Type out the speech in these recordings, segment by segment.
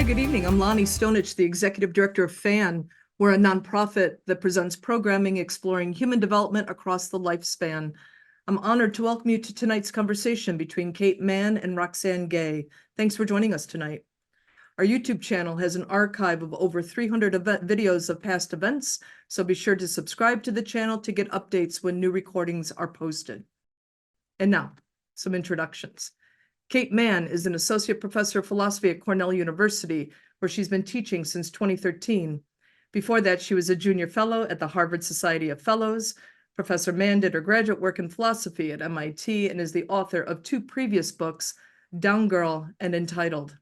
Hi, good evening. I'm Lonnie Stonich, the Executive Director of FAN. We're a nonprofit that presents programming exploring human development across the lifespan. I'm honored to welcome you to tonight's conversation between Kate Manne and Roxane Gay. Thanks for joining us tonight. Our YouTube channel has an archive of over 300 videos of past events, so be sure to subscribe to the channel to get updates when new recordings are posted. And now, some introductions. Kate Manne is an associate professor of philosophy at Cornell University, where she's been teaching since 2013. Before that, she was a junior fellow at the Harvard Society of Fellows. Professor Manne did her graduate work in philosophy at MIT and is the author of two previous books, Down Girl and Entitled.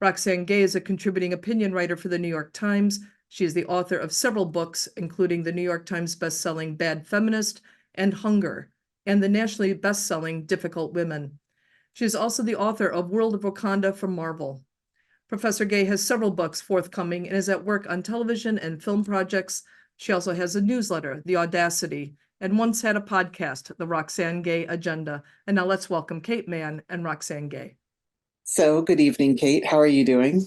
Roxane Gay is a contributing opinion writer for the New York Times. She is the author of several books, including the New York Times bestselling Bad Feminist and Hunger, and the nationally bestselling Difficult Women. She is also the author of World of Wakanda from Marvel. Professor Gay has several books forthcoming and is at work on television and film projects. She also has a newsletter, The Audacity, and once had a podcast, The Roxane Gay Agenda. And now let's welcome Kate Manne and Roxane Gay. So, good evening, Kate. How are you doing?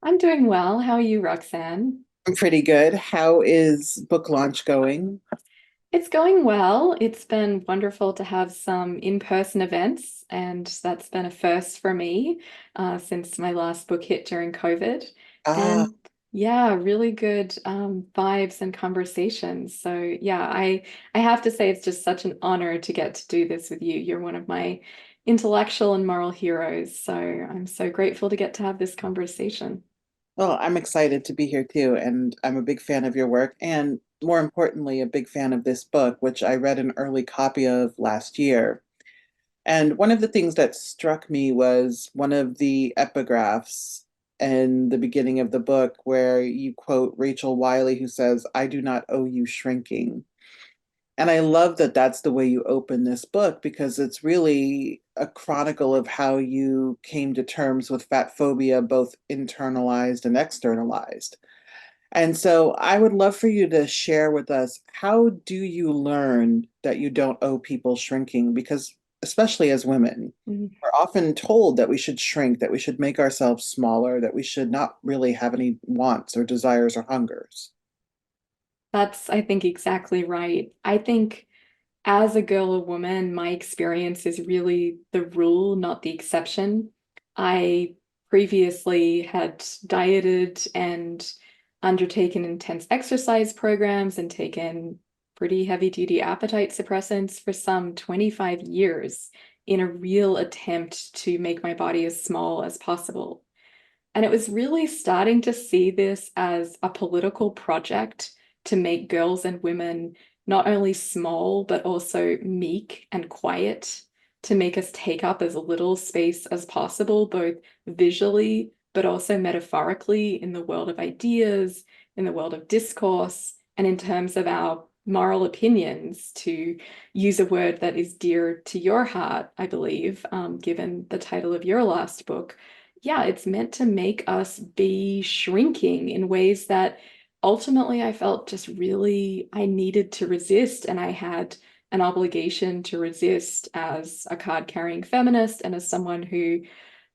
I'm doing well. How are you, Roxane? I'm pretty good. How is book launch going? It's going well. It's been wonderful to have some in-person events, and that's been a first for me since my last book hit during COVID. Ah, And yeah, really good vibes and conversations. So yeah, I have to say it's just such an honor to get to do this with you. You're one of my intellectual and moral heroes. So I'm so grateful to get to have this conversation. well, I'm excited to be here too, and I'm a big fan of your work, and more importantly, a big fan of this book, which I read an early copy of last year. And one of the things that struck me was one of the epigraphs in the beginning of the book, where you quote Rachel Wiley, who says, "I do not owe you shrinking." And I love that that's the way you open this book because it's really a chronicle of how you came to terms with fat phobia, both internalized and externalized. And so I would love for you to share with us, how do you learn that you don't owe people shrinking? Because especially as women, Mhm. we're often told that we should shrink, that we should make ourselves smaller, that we should not really have any wants or desires or hungers. That's, I think, exactly right. I think as a girl or woman, my experience is really the rule, not the exception. I previously had dieted and undertaken intense exercise programs and taken pretty heavy-duty appetite suppressants for some 25 years in a real attempt to make my body as small as possible. And it was really starting to see this as a political project to make girls and women not only small, but also meek and quiet, to make us take up as little space as possible, both visually, but also metaphorically in the world of ideas, in the world of discourse, and in terms of our moral opinions, to use a word that is dear to your heart, I believe, given the title of your last book. Yeah, it's meant to make us be shrinking in ways that ultimately I felt just really I needed to resist, and I had an obligation to resist as a card-carrying feminist and as someone who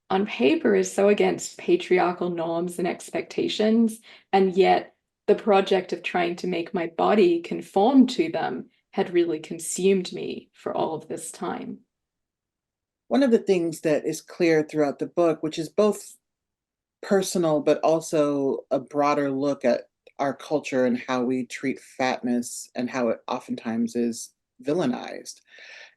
on paper is so against patriarchal norms and expectations, and yet the project of trying to make my body conform to them had really consumed me for all of this time. One of the things that is clear throughout the book, which is both personal but also a broader look at our culture and how we treat fatness and how it oftentimes is villainized,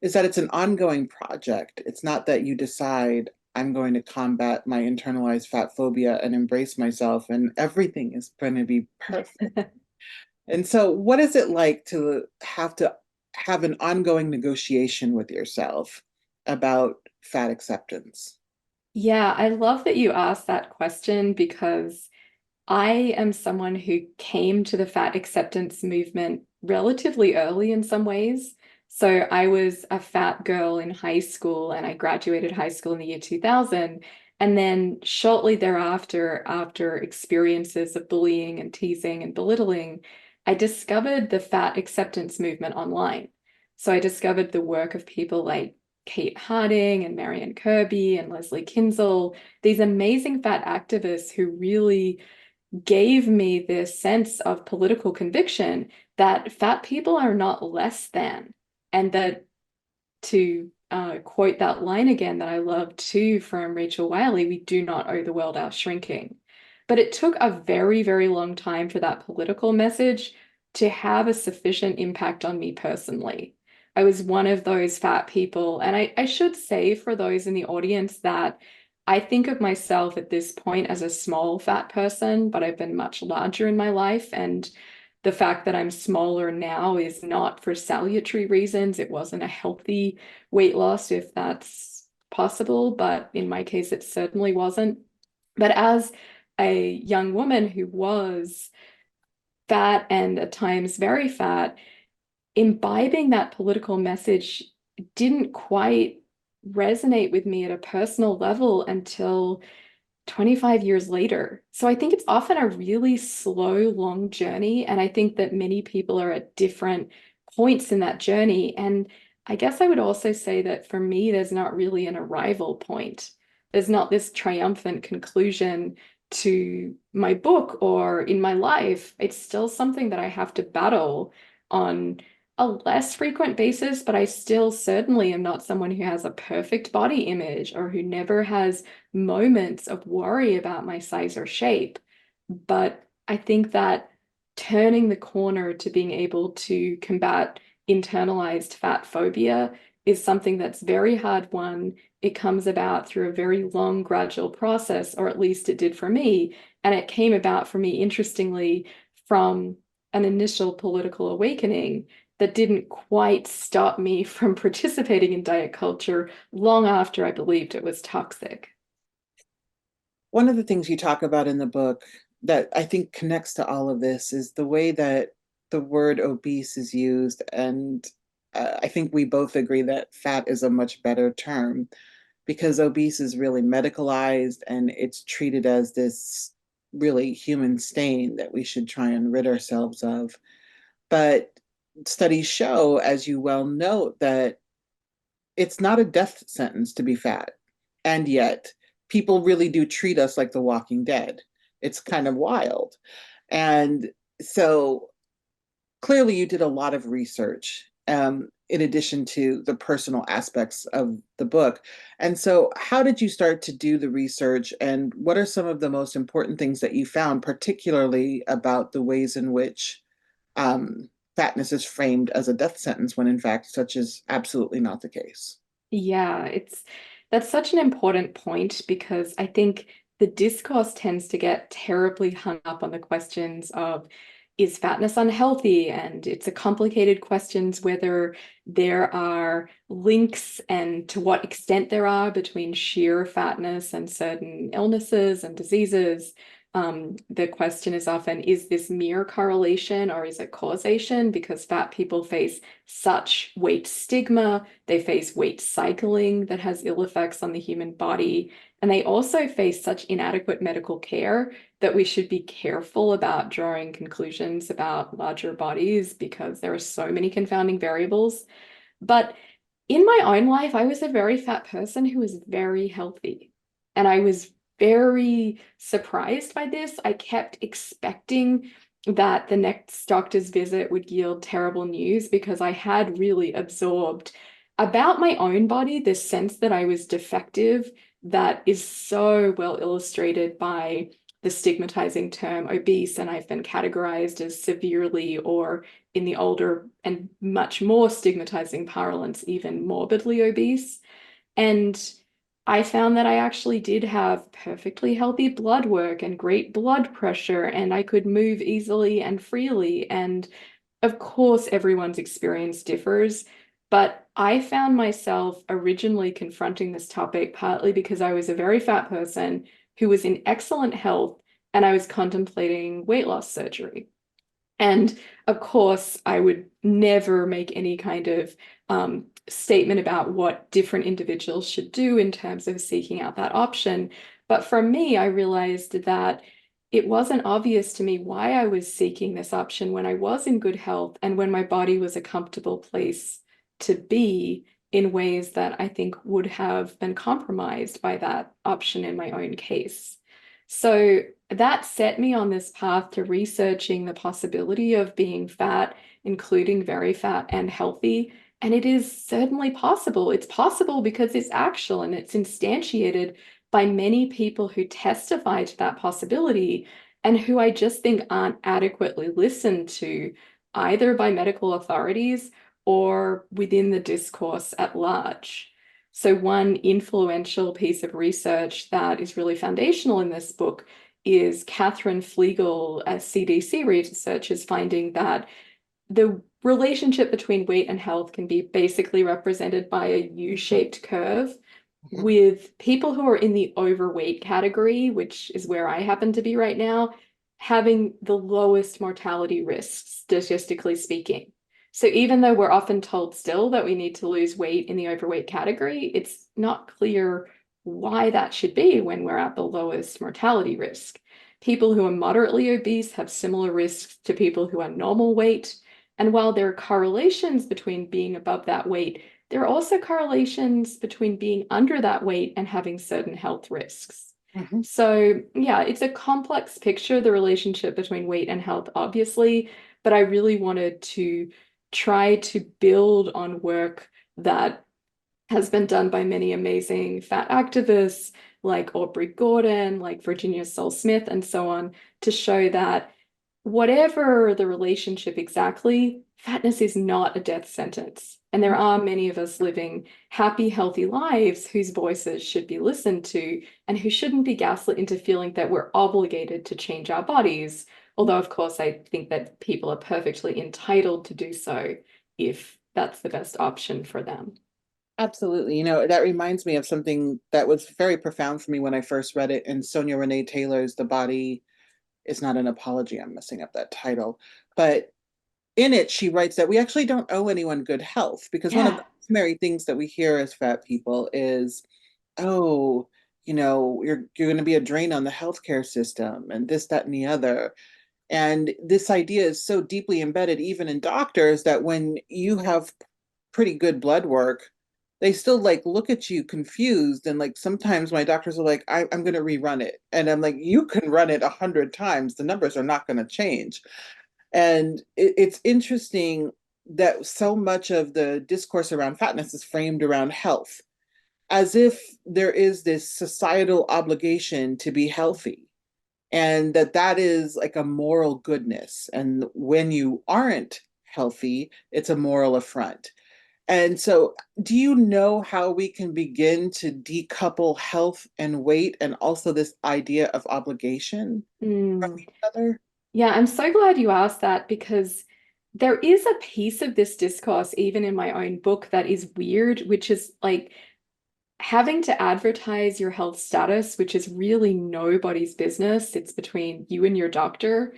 is that it's an ongoing project. It's not that you decide, I'm going to combat my internalized fat phobia and embrace myself and everything is going to be perfect. And so what is it like to have an ongoing negotiation with yourself about fat acceptance? Yeah, I love that you asked that question because I am someone who came to the fat acceptance movement relatively early in some ways. So I was a fat girl in high school and I graduated high school in the year 2000. And then shortly thereafter, after experiences of bullying and teasing and belittling, I discovered the fat acceptance movement online. So I discovered the work of people like Kate Harding and Marianne Kirby and Leslie Kinzel, these amazing fat activists who really gave me this sense of political conviction that fat people are not less than, and that, to quote that line again that I love too from Rachel Wiley, we do not owe the world our shrinking. But it took a very, very long time for that political message to have a sufficient impact on me personally. I was one of those fat people, and I should say for those in the audience that I think of myself at this point as a small fat person, but I've been much larger in my life. And the fact that I'm smaller now is not for salutary reasons. It wasn't a healthy weight loss, if that's possible, but in my case, it certainly wasn't. But as a young woman who was fat and at times very fat, imbibing that political message didn't quite resonate with me at a personal level until 25 years later. So I think it's often a really slow, long journey. And I think that many people are at different points in that journey. And I guess I would also say that for me, there's not really an arrival point. There's not this triumphant conclusion to my book or in my life. It's still something that I have to battle on a less frequent basis, but I still certainly am not someone who has a perfect body image or who never has moments of worry about my size or shape. But I think that turning the corner to being able to combat internalized fat phobia is something that's very hard won. It comes about through a very long, gradual process, or at least it did for me. And it came about for me, interestingly, from an initial political awakening that didn't quite stop me from participating in diet culture long after I believed it was toxic. One of the things you talk about in the book that I think connects to all of this is the way that the word obese is used. And I think we both agree that fat is a much better term because obese is really medicalized and it's treated as this really human stain that we should try and rid ourselves of. But studies show, as you well know, that it's not a death sentence to be fat. And yet, people really do treat us like the Walking Dead. It's kind of wild. And so clearly, you did a lot of research in addition to the personal aspects of the book. And so, how did you start to do the research? And what are some of the most important things that you found, particularly about the ways in which fatness is framed as a death sentence when in fact such is absolutely not the case? Yeah, that's such an important point because I think the discourse tends to get terribly hung up on the questions of, is fatness unhealthy? And it's a complicated questions whether there are links and to what extent there are between sheer fatness and certain illnesses and diseases. The question is often, is this mere correlation or is it causation? Because fat people face such weight stigma, they face weight cycling that has ill effects on the human body, and they also face such inadequate medical care that we should be careful about drawing conclusions about larger bodies because there are so many confounding variables. But in my own life, I was a very fat person who was very healthy. And I was very surprised by this. I kept expecting that the next doctor's visit would yield terrible news because I had really absorbed about my own body this sense that I was defective that is so well illustrated by the stigmatizing term obese, and I've been categorized as severely, or in the older and much more stigmatizing parlance, even morbidly obese. And I found that I actually did have perfectly healthy blood work and great blood pressure, and I could move easily and freely. And of course, everyone's experience differs, but I found myself originally confronting this topic partly because I was a very fat person who was in excellent health and I was contemplating weight loss surgery. And of course, I would never make any kind of statement about what different individuals should do in terms of seeking out that option. But for me, I realized that it wasn't obvious to me why I was seeking this option when I was in good health and when my body was a comfortable place to be in ways that I think would have been compromised by that option in my own case. So that set me on this path to researching the possibility of being fat, including very fat and healthy. And it is certainly possible. It's possible because it's actual and it's instantiated by many people who testify to that possibility and who I just think aren't adequately listened to, either by medical authorities or within the discourse at large. So one influential piece of research that is really foundational in this book is Catherine Flegel, a CDC researcher, is finding that the relationship between weight and health can be basically represented by a U-shaped curve, with people who are in the overweight category, which is where I happen to be right now, having the lowest mortality risks, statistically speaking. So even though we're often told still that we need to lose weight in the overweight category, it's not clear why that should be when we're at the lowest mortality risk. People who are moderately obese have similar risks to people who are normal weight. And while there are correlations between being above that weight, there are also correlations between being under that weight and having certain health risks. So yeah, it's a complex picture, the relationship between weight and health, obviously, but I really wanted to try to build on work that has been done by many amazing fat activists like Aubrey Gordon, like Virginia Sole-Smith, and so on, to show that whatever the relationship exactly, fatness is not a death sentence. And there are many of us living happy, healthy lives whose voices should be listened to and who shouldn't be gaslit into feeling that we're obligated to change our bodies. Although, of course, I think that people are perfectly entitled to do so if that's the best option for them. Absolutely. You know, that reminds me of something that was very profound for me when I first read it in Sonia Renee Taylor's The Body Is Not an Apology. I'm messing up that title. But in it, she writes that we actually don't owe anyone good health, because one of the primary things that we hear as fat people is, oh, you know, you're going to be a drain on the healthcare system and this, that, and the other. And this idea is so deeply embedded even in doctors that when you have pretty good blood work, they still like look at you confused. And like sometimes my doctors are like, I'm going to rerun it. And I'm like, you can run it 100 times. The numbers are not going to change. And it's interesting that so much of the discourse around fatness is framed around health, as if there is this societal obligation to be healthy, and that is like a moral goodness. And when you aren't healthy, it's a moral affront. And so, do you know how we can begin to decouple health and weight and also this idea of obligation from each other? Yeah, I'm so glad you asked that, because there is a piece of this discourse, even in my own book, that is weird, which is like having to advertise your health status, which is really nobody's business. It's between you and your doctor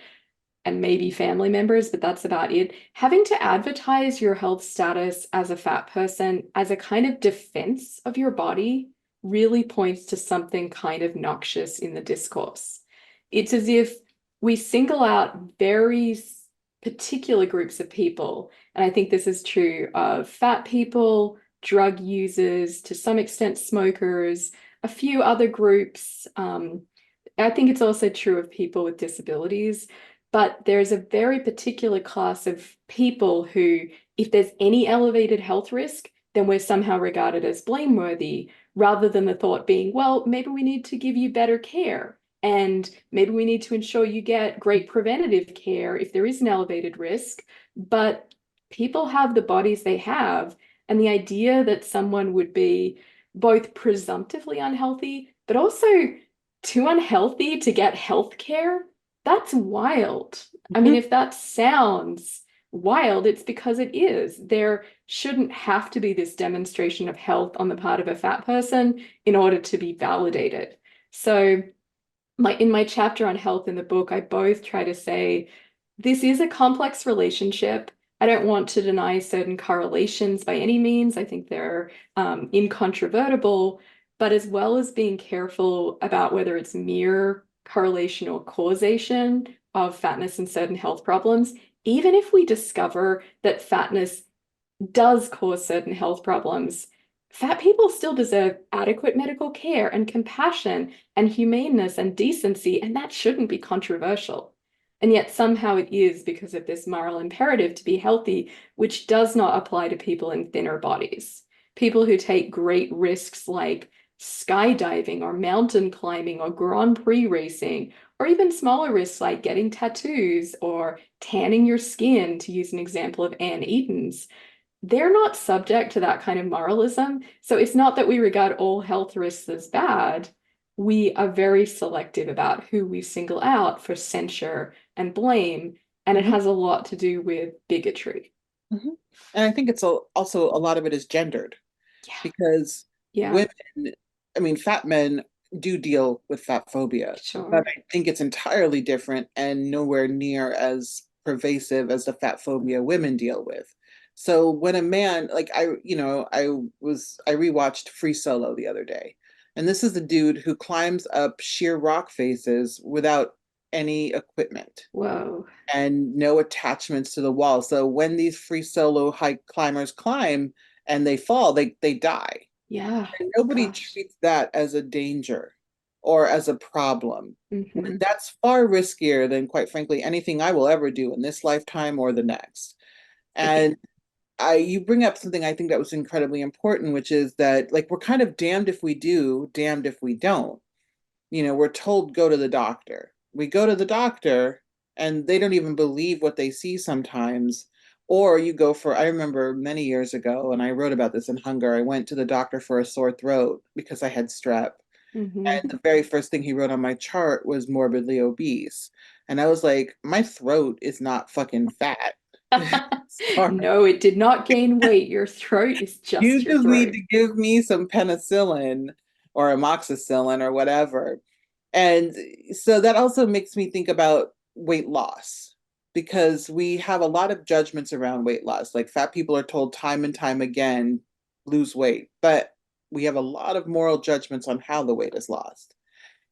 and maybe family members, but that's about it. Having to advertise your health status as a fat person as a kind of defense of your body really points to something kind of noxious in the discourse. It's as if we single out very particular groups of people. And I think this is true of fat people, drug users, to some extent smokers, a few other groups. I think it's also true of people with disabilities. But there's a very particular class of people who, if there's any elevated health risk, then we're somehow regarded as blameworthy, rather than the thought being, well, maybe we need to give you better care. And maybe we need to ensure you get great preventative care if there is an elevated risk. But people have the bodies they have. And the idea that someone would be both presumptively unhealthy, but also too unhealthy to get health care, that's wild. I mean, if that sounds wild, it's because it is. There shouldn't have to be this demonstration of health on the part of a fat person in order to be validated. So in my chapter on health in the book, I both try to say this is a complex relationship. I don't want to deny certain correlations by any means. I think they're incontrovertible, but as well as being careful about whether it's mere correlation or causation of fatness and certain health problems, even if we discover that fatness does cause certain health problems, fat people still deserve adequate medical care and compassion and humaneness and decency, and that shouldn't be controversial. And yet somehow it is because of this moral imperative to be healthy, which does not apply to people in thinner bodies. People who take great risks like skydiving or mountain climbing or Grand Prix racing, or even smaller risks like getting tattoos or tanning your skin, to use an example of Anne Eaton's, they're not subject to that kind of moralism. So it's not that we regard all health risks as bad. We are very selective about who we single out for censure and blame. And it Mhm. has a lot to do with bigotry. Mhm. And I think it's also a lot of it is gendered Yeah. because Yeah, women, I mean, fat men do deal with fat phobia, but sure. I think it's entirely different and nowhere near as pervasive as the fat phobia women deal with. So when a man, like I rewatched Free Solo the other day, and this is the dude who climbs up sheer rock faces without any equipment Whoa. and no attachments to the wall. So when these free solo hike climbers climb and they fall, they die. Yeah. And nobody Gosh. treats that as a danger or as a problem. When Hmm. that's far riskier than, quite frankly, anything I will ever do in this lifetime or the next. And you bring up something I think that was incredibly important, which is that like we're kind of damned if we do, damned if we don't. We're told go to the doctor. We go to the doctor and they don't even believe what they see sometimes. Or you go for, I remember many years ago, and I wrote about this in Hunger, I went to the doctor for a sore throat because I had strep. Hmm. And the very first thing he wrote on my chart was morbidly obese. And I was like, my throat is not fucking fat. Sorry. No, it did not gain weight. Your throat is just You your just need throat. to give me some penicillin or amoxicillin or whatever. And so that also makes me think about weight loss because we have a lot of judgments around weight loss. Like fat people are told time and time again, lose weight, but we have a lot of moral judgments on how the weight is lost.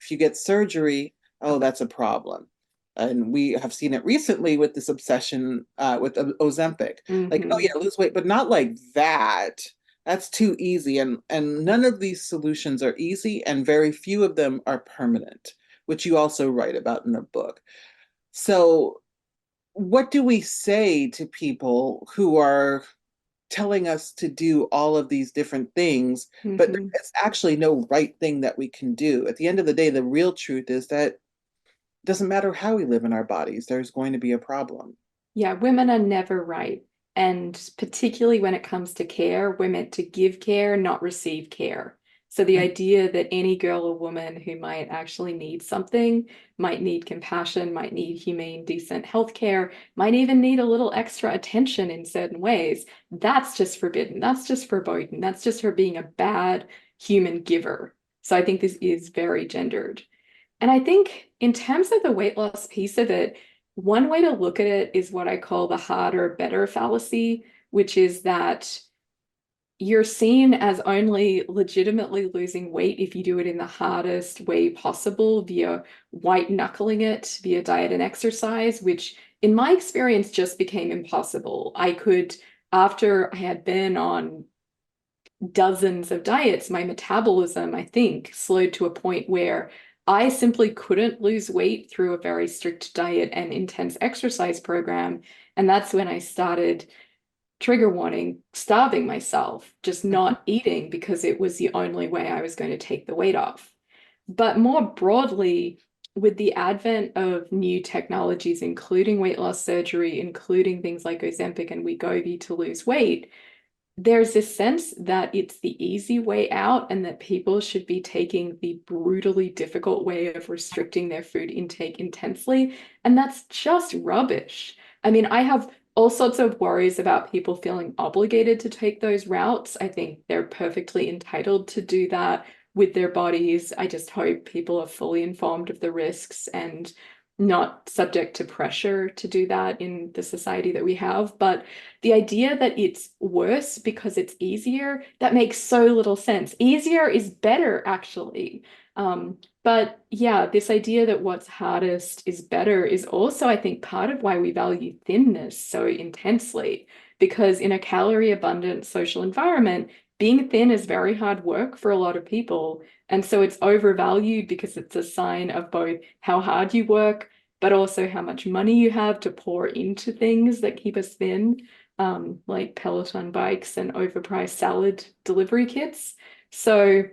If you get surgery, oh, that's a problem. And we have seen it recently with this obsession with Ozempic. Like, oh Hmm. yeah, lose weight, but not like that. That's too easy. And none of these solutions are easy, and very few of them are permanent, which you also write about in the book. So, what do we say to people who are telling us to do all of these different things, but Hmm. there's actually no right thing that we can do? At the end of the day, the real truth is that it doesn't matter how we live in our bodies, there's going to be a problem. Yeah, women are never right. And particularly when it comes to care, we're meant to give care, not receive care. So the idea that any girl or woman who might actually need something, might need compassion, might need humane, decent healthcare, might even need a little extra attention in certain ways, that's just forbidden. That's just verboten. That's just her being a bad human giver. So I think this is very gendered. And I think in terms of the weight loss piece of it, one way to look at it is what I call the harder, better fallacy, which is that you're seen as only legitimately losing weight if you do it in the hardest way possible via white knuckling it via diet and exercise, which in my experience just became impossible. I could, after I had been on dozens of diets, my metabolism, I think, slowed to a point where I simply couldn't lose weight through a very strict diet and intense exercise program. And that's when I started, trigger warning, starving myself, just not eating because it was the only way I was going to take the weight off. But more broadly, with the advent of new technologies, including weight loss surgery, including things like Ozempic and Wegovy to lose weight, there's this sense that it's the easy way out and that people should be taking the brutally difficult way of restricting their food intake intensely. And that's just rubbish. I mean, I have all sorts of worries about people feeling obligated to take those routes. I think they're perfectly entitled to do that with their bodies. I just hope people are fully informed of the risks and not subject to pressure to do that in the society that we have. But the idea that it's worse because it's easier, that makes so little sense. Easier is better, actually. But yeah, this idea that what's hardest is better is also, I think, part of why we value thinness so intensely. Because in a calorie abundant social environment, being thin is very hard work for a lot of people. And so it's overvalued because it's a sign of both how hard you work, but also how much money you have to pour into things that keep us thin, like Peloton bikes and overpriced salad delivery kits. So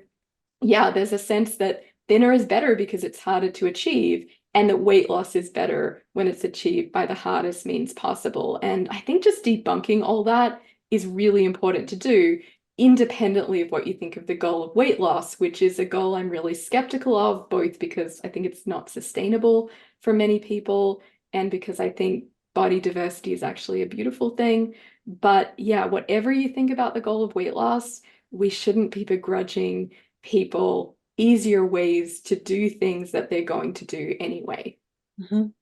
yeah, there's a sense that thinner is better because it's harder to achieve, and that weight loss is better when it's achieved by the hardest means possible. And I think just debunking all that is really important to do, independently of what you think of the goal of weight loss, which is a goal I'm really skeptical of, both because I think it's not sustainable for many people and because I think body diversity is actually a beautiful thing. But yeah, whatever you think about the goal of weight loss, we shouldn't be begrudging people easier ways to do things that they're going to do anyway. Mhm.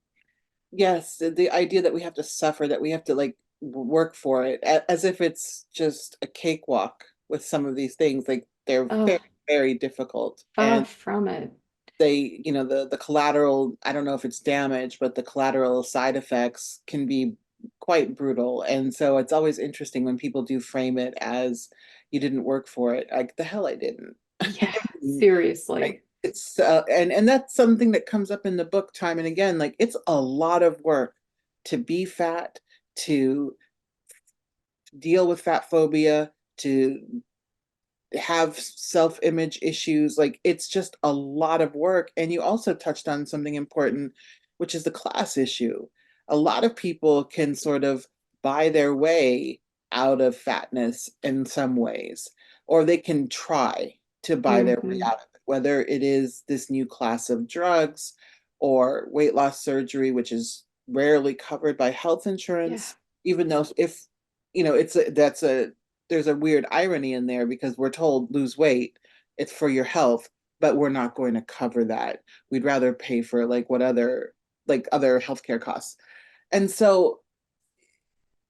Yes, the idea that we have to suffer, that we have to like work for it, as if it's just a cakewalk with some of these things. Like they're Oh, very, very difficult. far And from it. they, the collateral, I don't know if it's damage, but the collateral side effects can be quite brutal. And so it's always interesting when people do frame it as you didn't work for it. Like the hell I didn't. Yeah, Right. seriously. It's and that's something that comes up in the book time and again. Like it's a lot of work to be fat, to deal with fat phobia, to have self-image issues. Like it's just a lot of work. And you also touched on something important, which is the class issue. A lot of people can sort of buy their way out of fatness in some ways, or they can try to buy their way Hmm. out of it, whether it is this new class of drugs or weight loss surgery, which is rarely covered by health Yeah. insurance, even though if it's that's a there's a weird irony in there because we're told lose weight, it's for your health, but we're not going to cover that. We'd rather pay for other healthcare costs. And so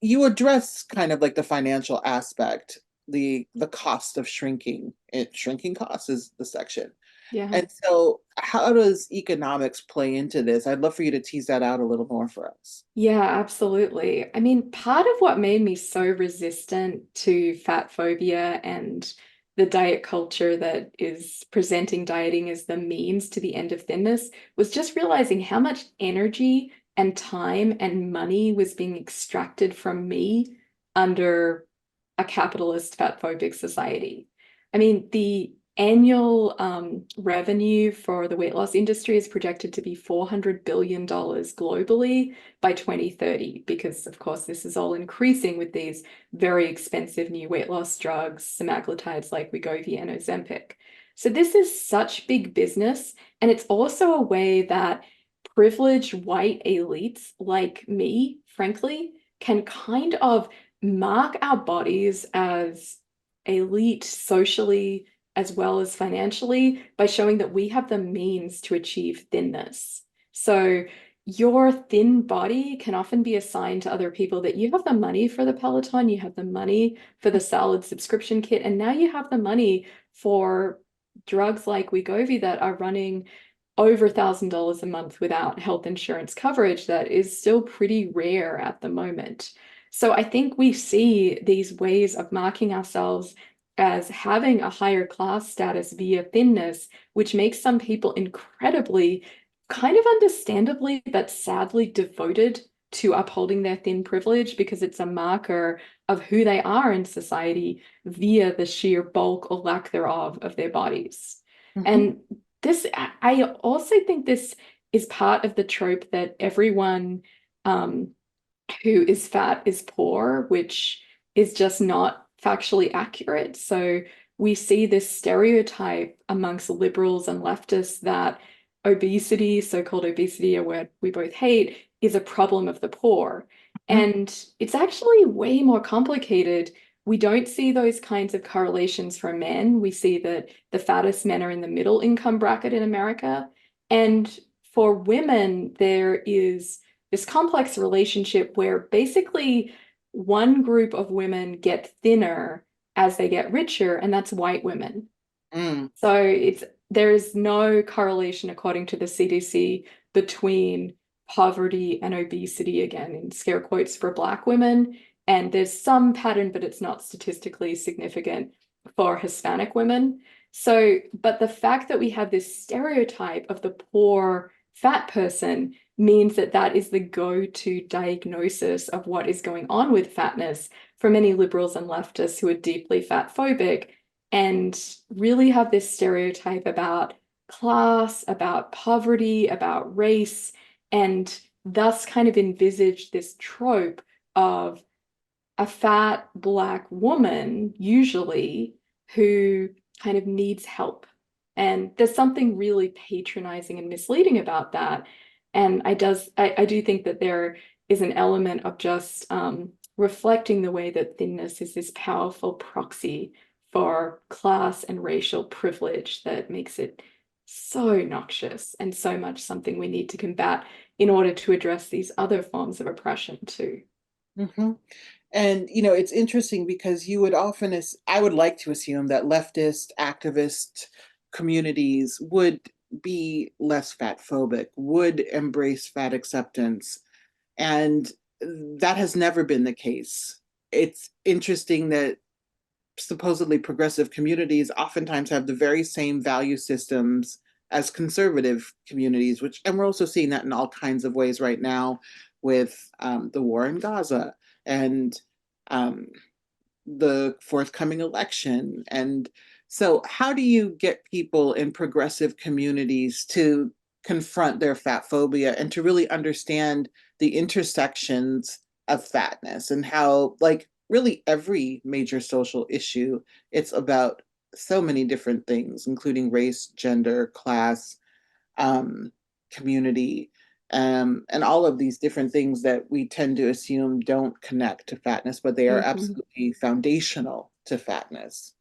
you address kind of like the financial aspect, the cost of shrinking. Shrinking costs is the section. Yeah. And so how does economics play into this? I'd love for you to tease that out a little more for us. Yeah, absolutely. I mean, part of what made me so resistant to fat phobia and the diet culture that is presenting dieting as the means to the end of thinness was just realizing how much energy and time and money was being extracted from me under a capitalist fat phobic society. I mean, the annual revenue for the weight loss industry is projected to be $400 billion globally by 2030, because of course this is all increasing with these very expensive new weight loss drugs, semaglutides like Wegovy and Ozempic. So this is such big business, and it's also a way that privileged white elites like me, frankly, can kind of mark our bodies as elite socially as well as financially by showing that we have the means to achieve thinness. So your thin body can often be assigned to other people that you have the money for the Peloton, you have the money for the salad subscription kit, and now you have the money for drugs like Wegovy that are running over $1,000 a month without health insurance coverage that is still pretty rare at the moment. So I think we see these ways of marking ourselves as having a higher class status via thinness, which makes some people incredibly, kind of understandably, but sadly devoted to upholding their thin privilege because it's a marker of who they are in society via the sheer bulk or lack thereof of their bodies. Mhm. And I also think this is part of the trope that everyone who is fat is poor, which is just not factually accurate. So we see this stereotype amongst liberals and leftists that obesity, so-called obesity, a word we both hate, is a problem of the poor. Mhm. And it's actually way more complicated. We don't see those kinds of correlations for men. We see that the fattest men are in the middle income bracket in America. And for women, there is this complex relationship where basically one group of women get thinner as they get richer, and that's white women. Mm. So there is no correlation, according to the CDC, between poverty and obesity, again, in scare quotes, for Black women. And there's some pattern, but it's not statistically significant for Hispanic women. So, but the fact that we have this stereotype of the poor fat person means that that is the go-to diagnosis of what is going on with fatness for many liberals and leftists who are deeply fat phobic and really have this stereotype about class, about poverty, about race, and thus kind of envisage this trope of a fat Black woman, usually, who kind of needs help. And there's something really patronizing and misleading about that. And I do think that there is an element of just reflecting the way that thinness is this powerful proxy for class and racial privilege that makes it so noxious and so much something we need to combat in order to address these other forms of oppression too. Hmm. And, it's interesting because you would often, I would like to assume that leftist activist communities would be less fat phobic, would embrace fat acceptance. And that has never been the case. It's interesting that supposedly progressive communities oftentimes have the very same value systems as conservative communities, and we're also seeing that in all kinds of ways right now with the war in Gaza and um, the forthcoming election. And so, how do you get people in progressive communities to confront their fat phobia and to really understand the intersections of fatness and how, like, really every major social issue, it's about so many different things, including race, gender, class, um, community, and all of these different things that we tend to assume don't connect to fatness, but they are absolutely foundational to fatness.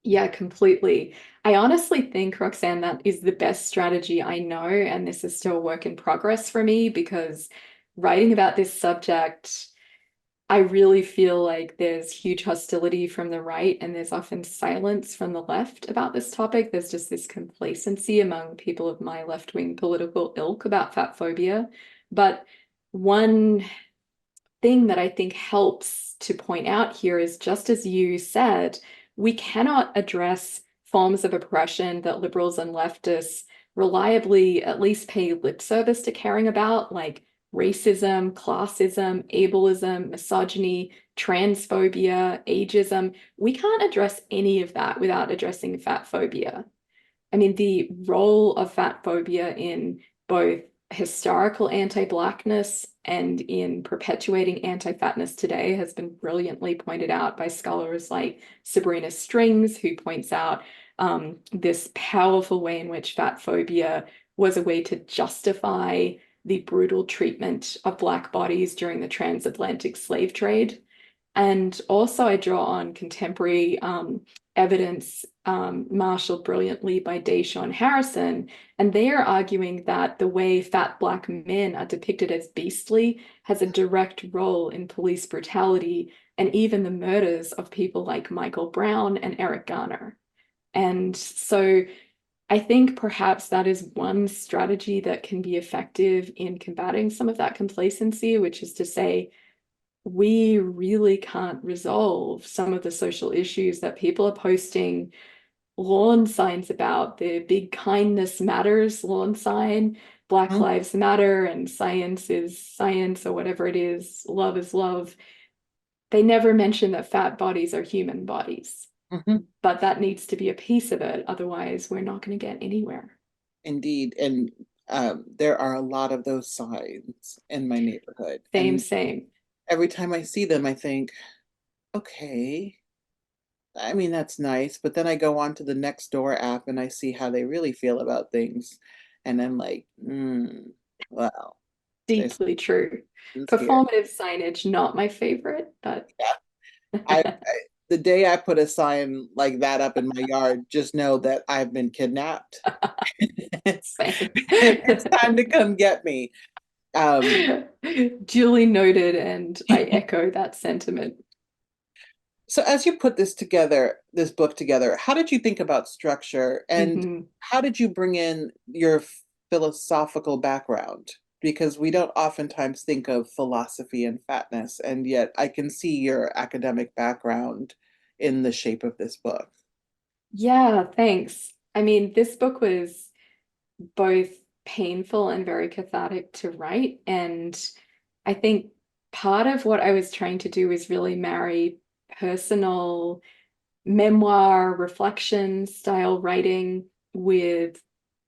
Yeah, completely. I honestly think, Roxanne, that is the best strategy I know, and this is still a work in progress for me because writing about this subject, I really feel like there's huge hostility from the right and there's often silence from the left about this topic. There's just this complacency among people of my left-wing political ilk about fat phobia. But one thing that I think helps to point out here is, just as you said, we cannot address forms of oppression that liberals and leftists reliably at least pay lip service to caring about, like racism, classism, ableism, misogyny, transphobia, ageism. We can't address any of that without addressing fat phobia. I mean, the role of fat phobia in both historical anti-Blackness and in perpetuating anti-fatness today has been brilliantly pointed out by scholars like Sabrina Strings, who points out this powerful way in which fat phobia was a way to justify the brutal treatment of Black bodies during the transatlantic slave trade. And also, I draw on contemporary evidence marshaled brilliantly by Deshaun Harrison, and they are arguing that the way fat Black men are depicted as beastly has a direct role in police brutality and even the murders of people like Michael Brown and Eric Garner. And so I think perhaps that is one strategy that can be effective in combating some of that complacency, which is to say, we really can't resolve some of the social issues that people are posting lawn signs about. The big kindness matters lawn sign, Black Mhm. Lives Matter, and science is science, or whatever it is, love is love. They never mention that fat bodies are human bodies, Mhm. but that needs to be a piece of it. Otherwise, we're not going to get anywhere. Indeed. And there are a lot of those signs in my neighborhood. Same, And same. every time I see them, I think, okay, I mean, that's nice. But then I go on to the Nextdoor app and I see how they really feel about things. And I'm like, well, there's Deeply true. things here. Performative signage, not my favorite, but Yeah. I the day I put a sign like that up in my yard, just know that I've been kidnapped. It's, Same. it's time to come get me. Duly noted, and I echo that sentiment. So as you put this together, this book together, how did you think about structure and Mhm. how did you bring in your philosophical background? Because we don't oftentimes think of philosophy and fatness, and yet I can see your academic background in the shape of this book. Yeah, thanks. I mean, this book was both painful and very cathartic to write. And I think part of what I was trying to do is really marry personal memoir, reflection style writing with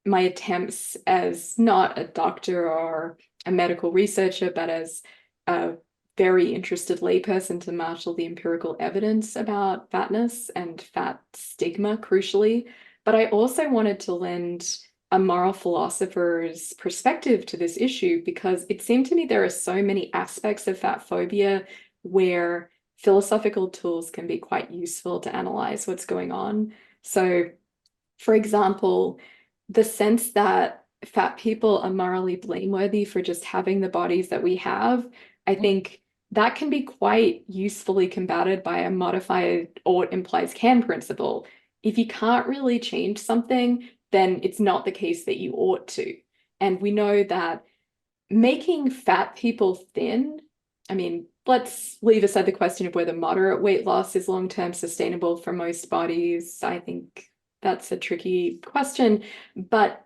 my attempts as not a doctor or a medical researcher, but as a very interested layperson to marshal the empirical evidence about fatness and fat stigma, crucially. But I also wanted to lend a moral philosopher's perspective to this issue because it seemed to me there are so many aspects of fat phobia where philosophical tools can be quite useful to analyze what's going on. So, for example, the sense that fat people are morally blameworthy for just having the bodies that we have, I think that can be quite usefully combated by a modified ought implies can principle. If you can't really change something, then it's not the case that you ought to. And we know that making fat people thin, I mean, let's leave aside the question of whether moderate weight loss is long-term sustainable for most bodies. I think that's a tricky question, but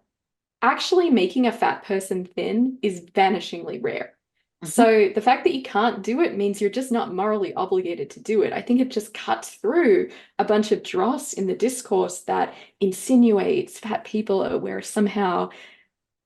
actually making a fat person thin is vanishingly rare. Mhm. So the fact that you can't do it means you're just not morally obligated to do it. I think it just cuts through a bunch of dross in the discourse that insinuates fat people are somehow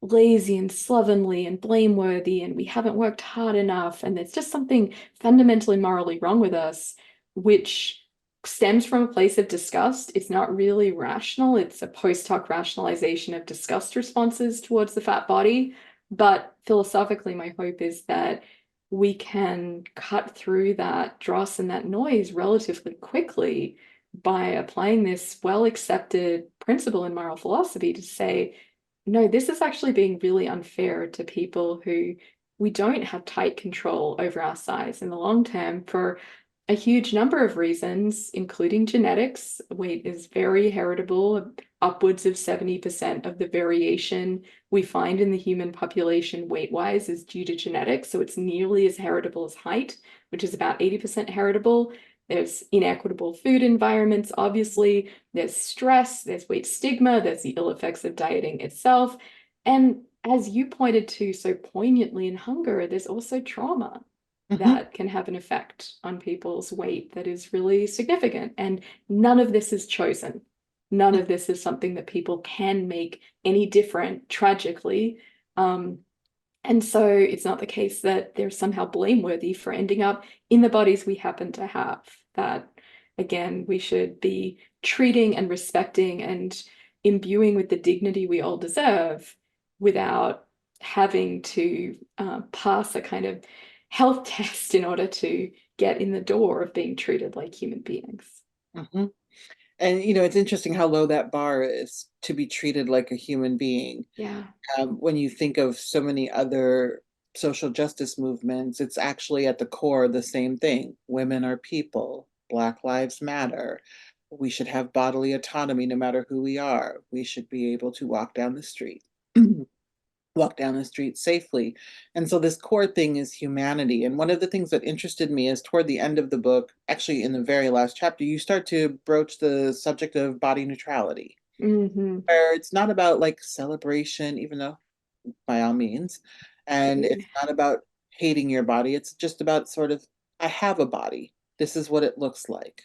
lazy and slovenly and blameworthy and we haven't worked hard enough and there's just something fundamentally morally wrong with us, which stems from a place of disgust. It's not really rational. It's a post hoc rationalization of disgust responses towards the fat body. But philosophically, my hope is that we can cut through that dross and that noise relatively quickly by applying this well-accepted principle in moral philosophy to say, no, this is actually being really unfair to people who we don't have tight control over our size in the long term for a huge number of reasons, including genetics. Weight is very heritable. Upwards of 70% of the variation we find in the human population weight-wise is due to genetics. So it's nearly as heritable as height, which is about 80% heritable. There's inequitable food environments, obviously. There's stress, there's weight stigma, there's the ill effects of dieting itself. And as you pointed to so poignantly in hunger, there's also trauma Mhm. that can have an effect on people's weight that is really significant. And none of this is chosen. None of this is something that people can make any different, tragically. And so it's not the case that they're somehow blameworthy for ending up in the bodies we happen to have. That, again, we should be treating and respecting and imbuing with the dignity we all deserve without having to pass a kind of health test in order to get in the door of being treated like human beings. Mhm. And it's interesting how low that bar is to be treated like a human being. Yeah. When you think of so many other social justice movements, it's actually at the core the same thing. Women are people. Black lives matter. We should have bodily autonomy no matter who we are. We should be able to walk down the street. Walk down the street safely. And so this core thing is humanity. And one of the things that interested me is toward the end of the book, actually in the very last chapter, you start to broach the subject of body neutrality, Mm-hmm. where it's not about like celebration, even though by all means, and it's not about hating your body. It's just about sort of, I have a body. This is what it looks like.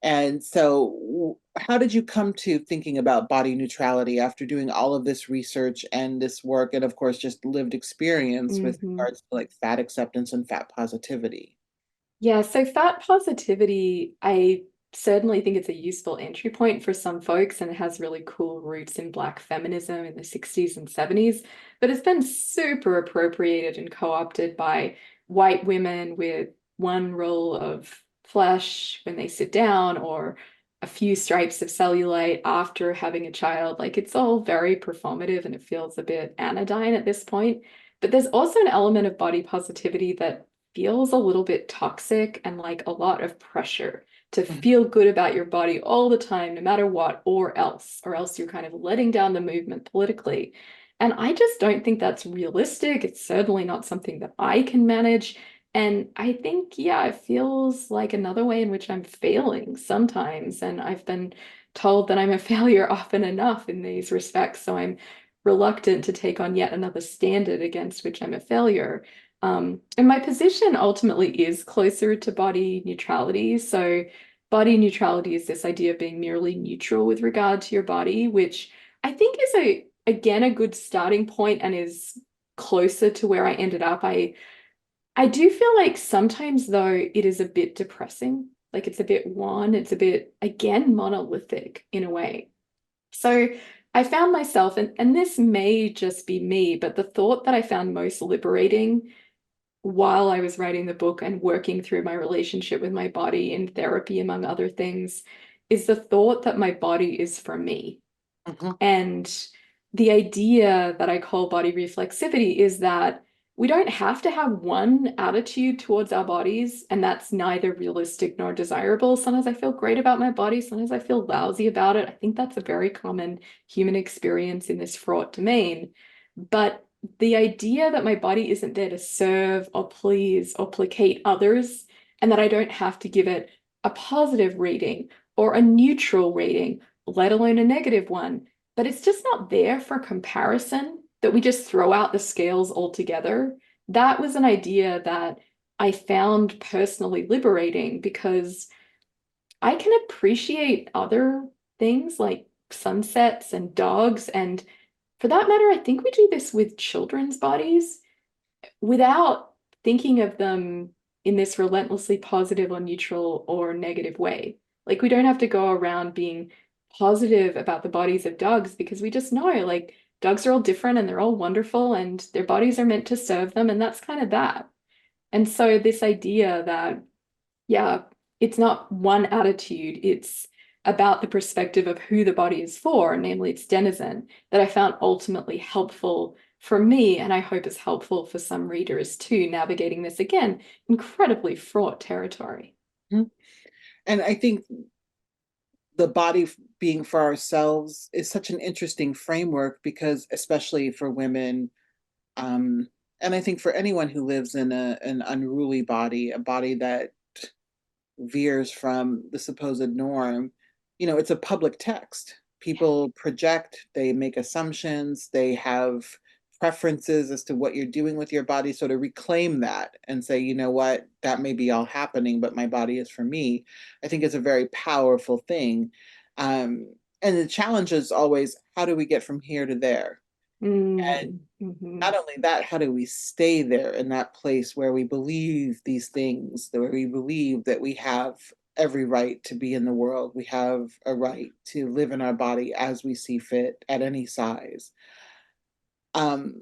And so, how did you come to thinking about body neutrality after doing all of this research and this work, and of course, just lived experience with Mm-hmm. regards to like fat acceptance and fat positivity? Yeah, so fat positivity, I certainly think it's a useful entry point for some folks, and it has really cool roots in Black feminism in the 60s and 70s, but it's been super appropriated and co-opted by white women with one role of flesh when they sit down, or a few stripes of cellulite after having a child. Like, it's all very performative and it feels a bit anodyne at this point. But there's also an element of body positivity that feels a little bit toxic and like a lot of pressure to feel good about your body all the time, no matter what, or else you're kind of letting down the movement politically. And I just don't think that's realistic. It's certainly not something that I can manage. And I think, yeah, it feels like another way in which I'm failing sometimes. And I've been told that I'm a failure often enough in these respects. So I'm reluctant to take on yet another standard against which I'm a failure. And my position ultimately is closer to body neutrality. So body neutrality is this idea of being merely neutral with regard to your body, which I think is again a good starting point and is closer to where I ended up. I do feel like sometimes though it is a bit depressing. Like, it's a bit wan, it's a bit, again, monolithic in a way. So I found myself, and this may just be me, but the thought that I found most liberating while I was writing the book and working through my relationship with my body in therapy, among other things, is the thought that my body is for me. Mhm. And the idea that I call body reflexivity is that we don't have to have one attitude towards our bodies, and that's neither realistic nor desirable. Sometimes I feel great about my body, sometimes I feel lousy about it. I think that's a very common human experience in this fraught domain. But the idea that my body isn't there to serve or please or placate others, and that I don't have to give it a positive rating or a neutral rating, let alone a negative one, but it's just not there for comparison, that we just throw out the scales altogether. That was an idea that I found personally liberating, because I can appreciate other things like sunsets and dogs. And for that matter, I think we do this with children's bodies without thinking of them in this relentlessly positive or neutral or negative way. Like, we don't have to go around being positive about the bodies of dogs, because we just know, like, dogs are all different and they're all wonderful and their bodies are meant to serve them, and that's kind of that. And so this idea that, yeah, it's not one attitude, it's about the perspective of who the body is for, namely its denizen, that I found ultimately helpful for me, and I hope is helpful for some readers too, navigating this, again, incredibly fraught territory. Mhm. And I think the body being for ourselves is such an interesting framework because, especially for women, um, and I think for anyone who lives in an unruly body, a body that veers from the supposed norm, it's a public text. People project, they make assumptions, they have preferences as to what you're doing with your body. So to reclaim that and say, you know what, that may be all happening, but my body is for me, I think is a very powerful thing. Um, and the challenge is always, how do we get from here to there? And Mm-hmm. not only that, how do we stay there in that place where we believe these things, where we believe that we have every right to be in the world, we have a right to live in our body as we see fit at any size. Um,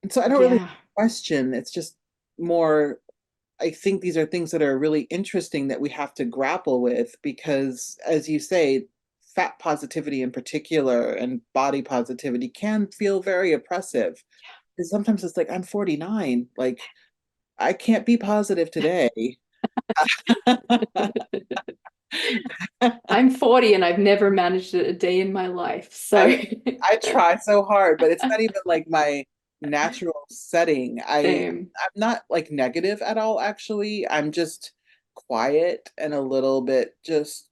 and so I don't really Yeah. question, it's just more, I think these are things that are really interesting that we have to grapple with because, as you say, fat positivity in particular and body positivity can feel very oppressive. Because sometimes it's like, I'm 49, like, I can't be positive today. I'm 40 and I've never managed it a day in my life. So I I try so hard, but it's not even like my natural setting. same. I'm not like negative at all, actually. I'm just quiet and a little bit just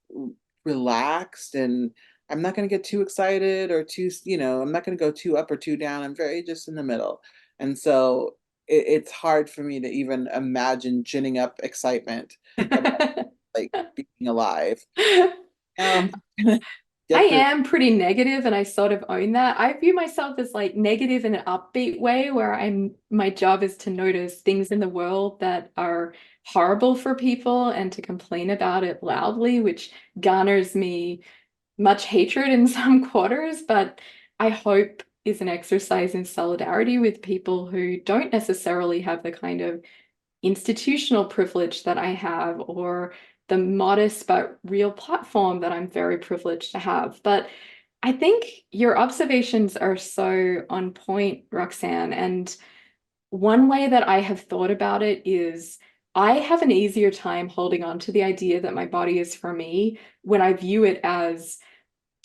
relaxed, and I'm not going to get too excited or too, I'm not going to go too up or too down. I'm very just in the middle. And so it's hard for me to even imagine ginning up excitement about like being alive. Um, I get through. am pretty negative and I sort of own that. I view myself as like negative in an upbeat way, where my job is to notice things in the world that are horrible for people and to complain about it loudly, which garners me much hatred in some quarters, but I hope is an exercise in solidarity with people who don't necessarily have the kind of institutional privilege that I have, or the modest but real platform that I'm very privileged to have. But I think your observations are so on point, Roxanne. And one way that I have thought about it is I have an easier time holding on to the idea that my body is for me when I view it as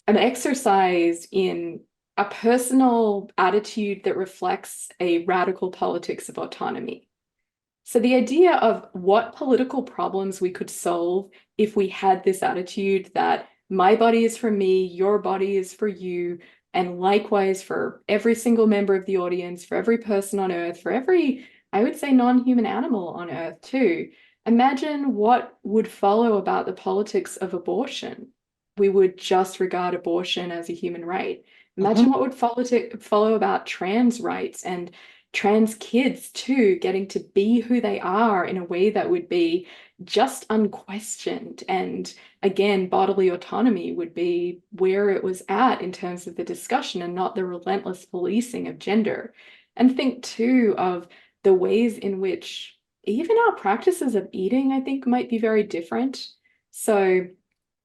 an exercise in a personal attitude that reflects a radical politics of autonomy. So the idea of what political problems we could solve if we had this attitude that my body is for me, your body is for you, and likewise for every single member of the audience, for every person on Earth, for every, I would say, non-human animal on Earth too. Imagine what would follow about the politics of abortion. We would just regard abortion as a human right. Imagine what would follow about trans rights and trans kids too, getting to be who they are in a way that would be just unquestioned. And again, bodily autonomy would be where it was at in terms of the discussion and not the relentless policing of gender. And think too of the ways in which even our practices of eating, I think, might be very different. So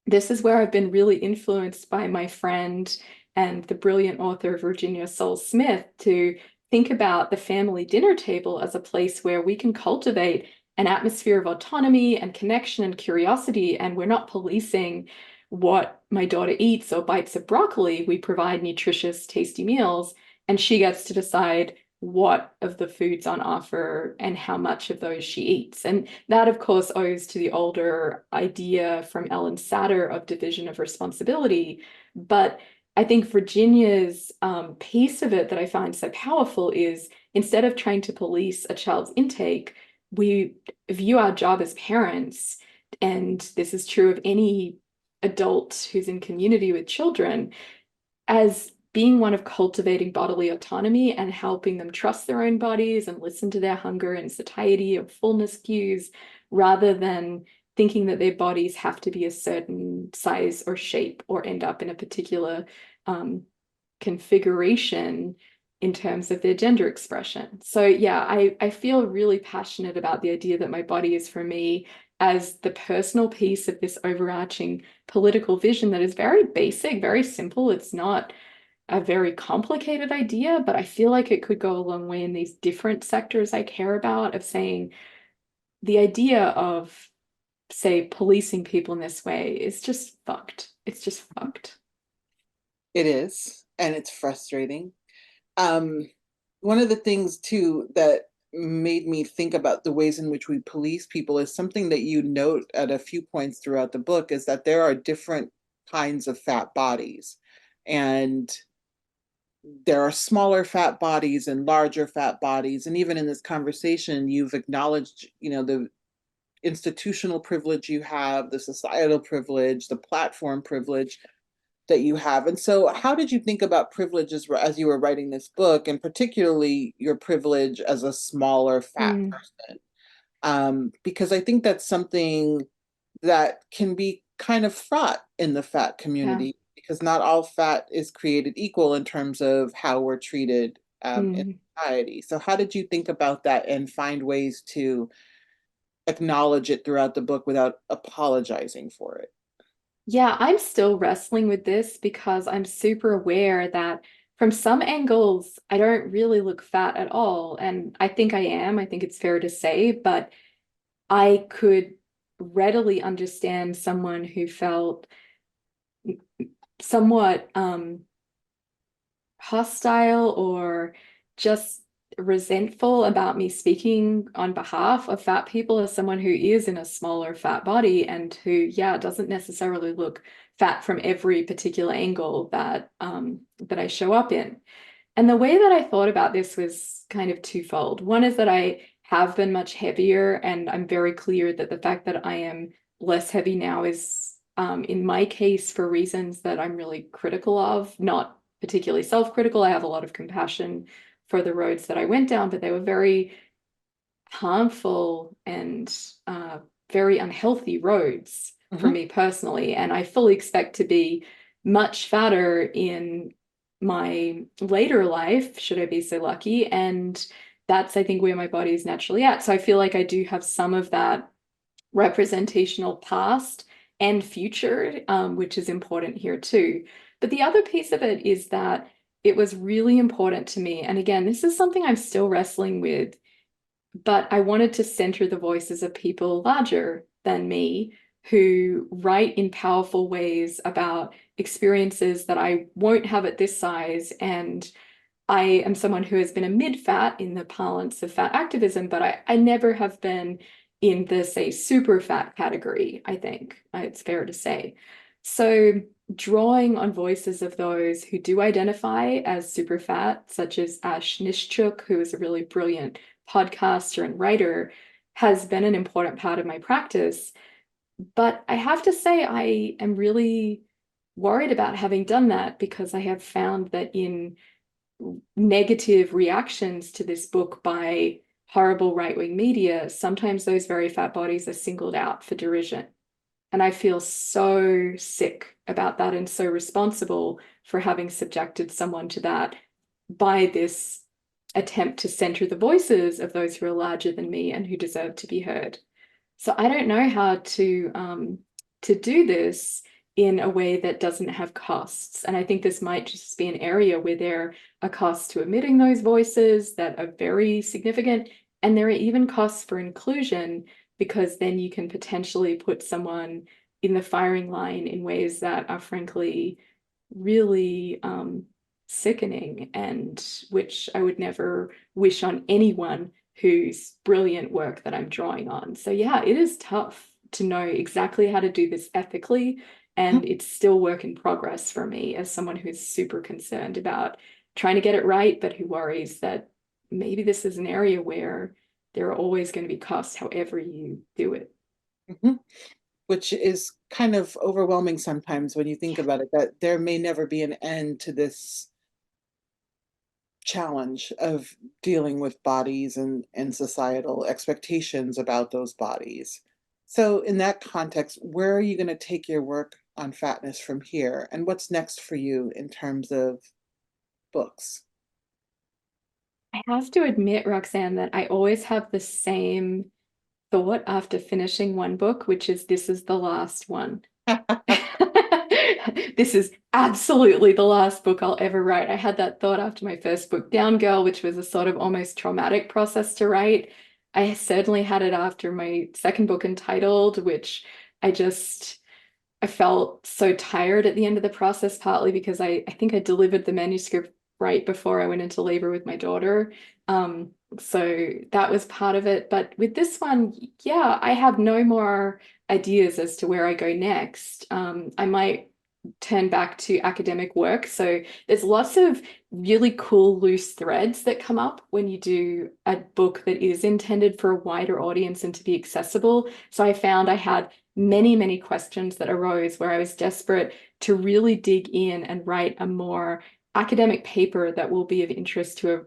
this is where I've been really influenced by my friend and the brilliant author Virginia Sole-Smith to think about the family dinner table as a place where we can cultivate an atmosphere of autonomy and connection and curiosity, and we're not policing what my daughter eats or bites of broccoli. We provide nutritious, tasty meals, and she gets to decide what of the foods on offer and how much of those she eats. And that, of course, owes to the older idea from Ellen Satter of division of responsibility. But I think Virginia's piece of it that I find so powerful is instead of trying to police a child's intake, we view our job as parents, and this is true of any adult who's in community with children, as being one of cultivating bodily autonomy and helping them trust their own bodies and listen to their hunger and satiety of fullness cues, rather than thinking that their bodies have to be a certain size or shape or end up in a particular configuration in terms of their gender expression. So yeah, I feel really passionate about the idea that my body is for me as the personal piece of this overarching political vision that is very basic, very simple. It's not a very complicated idea, but I feel like it could go a long way in these different sectors I care about, of saying the idea of, say, policing people in this way is just fucked. It's just fucked. It is, and it's frustrating. One of the things too that made me think about the ways in which we police people is something that you note at a few points throughout the book, is that there are different kinds of fat bodies, and there are smaller fat bodies and larger fat bodies. And even in this conversation, you've acknowledged, the institutional privilege you have, the societal privilege, the platform privilege that you have. And so how did you think about privilege as you were writing this book, and particularly your privilege as a smaller fat person? Because I think that's something that can be kind of fraught in the fat community, because not all fat is created equal in terms of how we're treated in society. So how did you think about that and find ways to acknowledge it throughout the book without apologizing for it? Yeah, I'm still wrestling with this because I'm super aware that from some angles, I don't really look fat at all. And I think I am. I think it's fair to say, but I could readily understand someone who felt somewhat hostile or just resentful about me speaking on behalf of fat people, as someone who is in a smaller fat body and who, yeah, doesn't necessarily look fat from every particular angle that that I show up in. And the way that I thought about this was kind of twofold. One is that I have been much heavier, and I'm very clear that the fact that I am less heavy now is, in my case, for reasons that I'm really critical of, not particularly self-critical. I have a lot of compassion for the roads that I went down, but they were very harmful and very unhealthy roads for me personally. And I fully expect to be much fatter in my later life, should I be so lucky. And that's, I think, where my body is naturally at. So I feel like I do have some of that representational past and future, which is important here too. But the other piece of it is that it was really important to me. And again, this is something I'm still wrestling with, but I wanted to center the voices of people larger than me who write in powerful ways about experiences that I won't have at this size. And I am someone who has been a mid-fat in the parlance of fat activism, but I never have been in the, say, super fat category, I think it's fair to say. So drawing on voices of those who do identify as super fat, such as Ash Nishchuk, who is a really brilliant podcaster and writer, has been an important part of my practice. But I have to say, I am really worried about having done that, because I have found that in negative reactions to this book by horrible right-wing media, sometimes those very fat bodies are singled out for derision. And I feel so sick about that and so responsible for having subjected someone to that by this attempt to center the voices of those who are larger than me and who deserve to be heard. So I don't know how to do this in a way that doesn't have costs. And I think this might just be an area where there are costs to admitting those voices that are very significant. And there are even costs for inclusion, because then you can potentially put someone in the firing line in ways that are frankly really sickening, and which I would never wish on anyone whose brilliant work that I'm drawing on. So yeah, it is tough to know exactly how to do this ethically. And it's still work in progress for me as someone who's super concerned about trying to get it right, but who worries that maybe this is an area where there are always going to be costs however you do it. Mhm. Which is kind of overwhelming sometimes when you think about it, that there may never be an end to this challenge of dealing with bodies and societal expectations about those bodies. So in that context, where are you going to take your work on fatness from here? And what's next for you in terms of books? I have to admit, Roxanne, that I always have the same thought after finishing one book, which is this is the last one. This is absolutely the last book I'll ever write. I had that thought after my first book, Down Girl, which was a sort of almost traumatic process to write. I certainly had it after my second book, Entitled, which I felt so tired at the end of the process, partly because I think I delivered the manuscript right before I went into labor with my daughter. So that was part of it. But with this one, yeah, I have no more ideas as to where I go next. I might turn back to academic work. So there's lots of really cool loose threads that come up when you do a book that is intended for a wider audience and to be accessible. So I found I had many, many questions that arose where I was desperate to really dig in and write a more academic paper that will be of interest to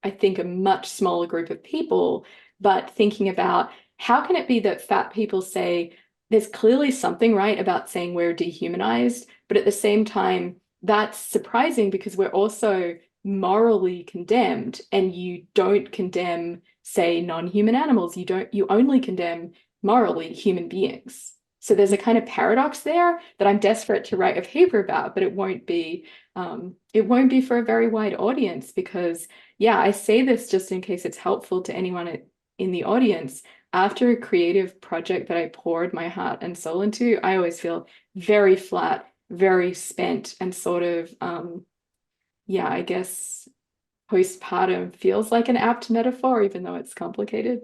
I think, a much smaller group of people, but thinking about how can it be that fat people say there's clearly something right about saying we're dehumanized, but at the same time, that's surprising because we're also morally condemned, and you don't condemn, say, non-human animals. You only condemn morally human beings. So there's a kind of paradox there that I'm desperate to write a paper about, but it won't be for a very wide audience because, yeah, I say this just in case it's helpful to anyone in the audience. After a creative project that I poured my heart and soul into, I always feel very flat, very spent, and sort of, yeah, I guess postpartum feels like an apt metaphor, even though it's complicated.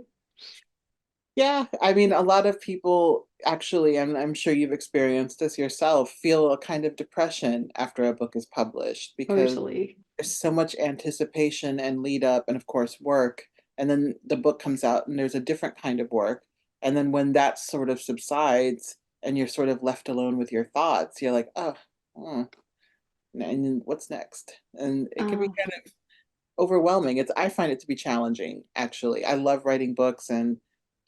Yeah, I mean, a lot of people actually, and I'm sure you've experienced this yourself, feel a kind of depression after a book is published because Totally. there's so much anticipation and lead up, and of course, work. And then the book comes out, and there's a different kind of work. And then when that sort of subsides, and you're sort of left alone with your thoughts, you're like, oh, and then what's next? And it can be Uh, kind of overwhelming. I find it to be challenging, actually. I love writing books and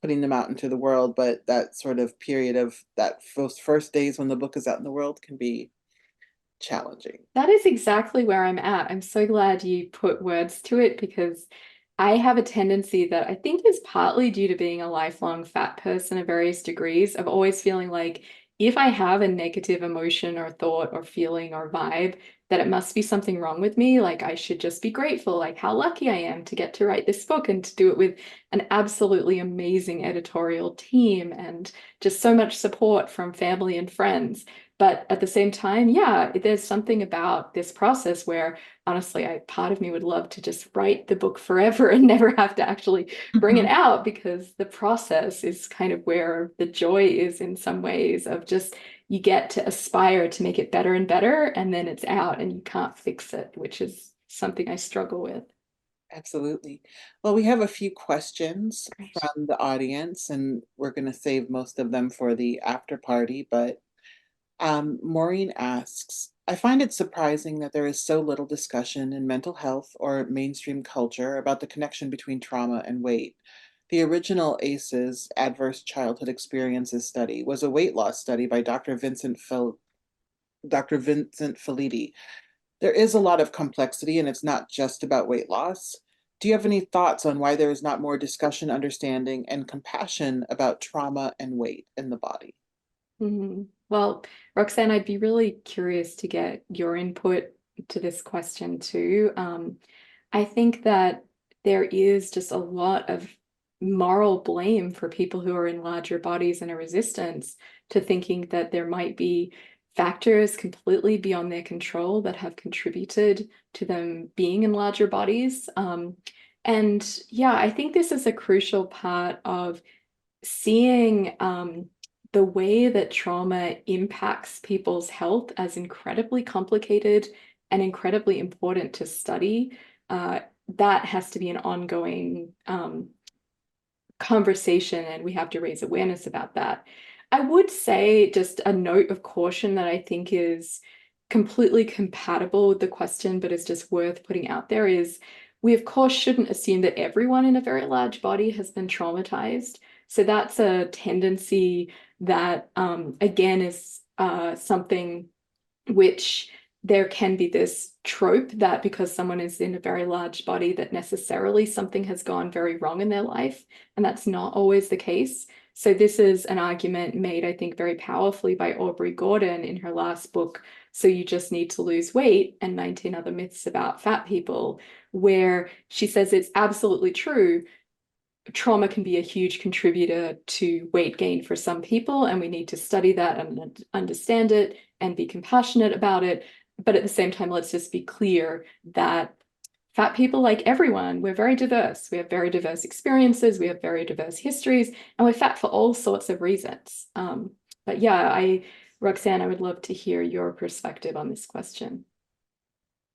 putting them out into the world, but that sort of period of that those first days when the book is out in the world can be challenging. that is exactly where I'm at. I'm so glad you put words to it because I have a tendency that I think is partly due to being a lifelong fat person of various degrees, of always feeling like if I have a negative emotion or thought or feeling or vibe, that it must be something wrong with me. Like I should just be grateful, like how lucky I am to get to write this book and to do it with an absolutely amazing editorial team and just so much support from family and friends. But at the same time, yeah, there's something about this process where honestly, part of me would love to just write the book forever and never have to actually bring it Mhm. out, because the process is kind of where the joy is in some ways of just you get to aspire to make it better and better, and then it's out and you can't fix it, which is something I struggle with. Absolutely. Well, we have a few questions Great. from the audience, and we're going to save most of them for the after party. But Maureen asks, I find it surprising that there is so little discussion in mental health or mainstream culture about the connection between trauma and weight. The original ACEs, Adverse Childhood Experiences study, was a weight loss study by Dr. Vincent Felitti. There is a lot of complexity, and it's not just about weight loss. Do you have any thoughts on why there is not more discussion, understanding, and compassion about trauma and weight in the body? Well, Roxanne, I'd be really curious to get your input to this question too. I think that there is just a lot of moral blame for people who are in larger bodies and a resistance to thinking that there might be factors completely beyond their control that have contributed to them being in larger bodies. And yeah, I think this is a crucial part of seeing the way that trauma impacts people's health as incredibly complicated and incredibly important to study. That has to be an ongoing conversation, and we have to raise awareness about that. I would say just a note of caution that I think is completely compatible with the question, but is just worth putting out there is we, of course, shouldn't assume that everyone in a very large body has been traumatized. So that's a tendency that, again, is something which there can be this trope that because someone is in a very large body that necessarily something has gone very wrong in their life, and that's not always the case. So this is an argument made, I think, very powerfully by Aubrey Gordon in her last book, So You Just Need to Lose Weight and 19 Other Myths About Fat People, where she says it's absolutely true. Trauma can be a huge contributor to weight gain for some people, and we need to study that and understand it and be compassionate about it. But at the same time, let's just be clear that fat people, like everyone, we're very diverse. We have very diverse experiences, we have very diverse histories, and we're fat for all sorts of reasons. But yeah, Roxanne, I would love to hear your perspective on this question.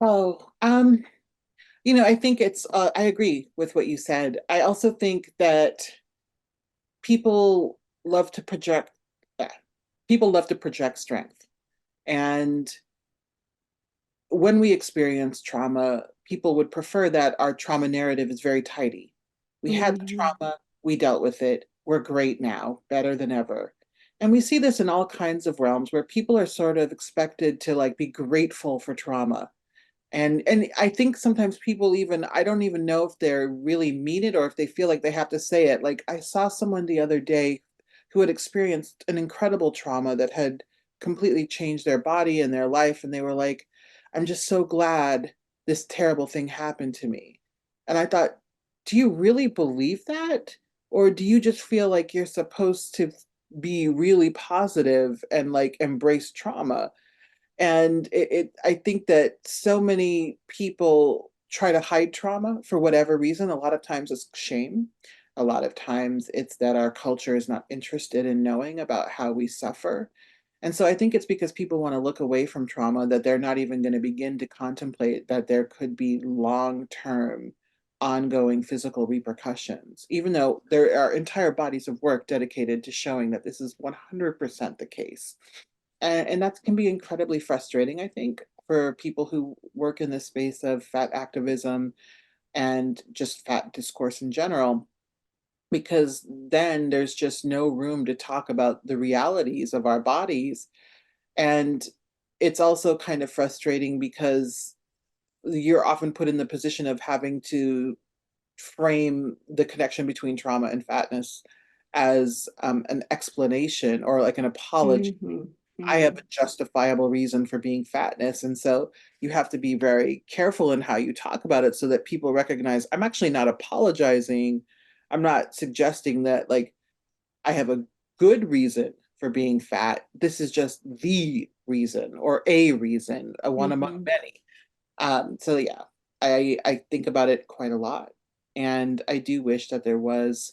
Oh, I think I agree with what you said. I also think that people love to project, uh, people love to project strength. And when we experience trauma, people would prefer that our trauma narrative is very tidy. We had the Mhm. trauma, we dealt with it, we're great now, better than ever. And we see this in all kinds of realms where people are sort of expected to like be grateful for trauma. And I think sometimes people even, I don't even know if they're really mean it or if they feel like they have to say it. Like I saw someone the other day who had experienced an incredible trauma that had completely changed their body and their life, and they were like, I'm just so glad this terrible thing happened to me. And I thought, do you really believe that? Or do you just feel like you're supposed to be really positive and like embrace trauma? And I think that so many people try to hide trauma for whatever reason. A lot of times it's shame. A lot of times it's that our culture is not interested in knowing about how we suffer. And so I think it's because people want to look away from trauma that they're not even going to begin to contemplate that there could be long-term ongoing physical repercussions, even though there are entire bodies of work dedicated to showing that this is 100% the case. And that can be incredibly frustrating, I think, for people who work in the space of fat activism and just fat discourse in general, because then there's just no room to talk about the realities of our bodies. And it's also kind of frustrating because you're often put in the position of having to frame the connection between trauma and fatness as an explanation or like an apology. Mhm. I have a Mm. justifiable reason for being fatness. And so you have to be very careful in how you talk about it so that people recognize I'm actually not apologizing. I'm not suggesting that like I have a good reason for being fat. This is just the reason or a reason, a one among Mhm. many. So yeah, I think about it quite a lot. And I do wish that there was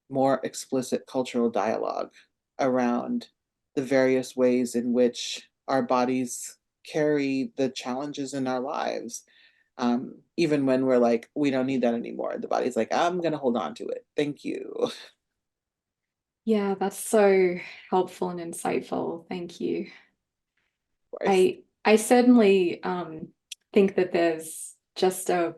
more explicit cultural dialogue around the various ways in which our bodies carry the challenges in our lives. Even when we're like, we don't need that anymore. The body's like, I'm gonna hold on to it. Thank you. Yeah, that's so helpful and insightful. Thank you. Of course. I certainly think that there's just a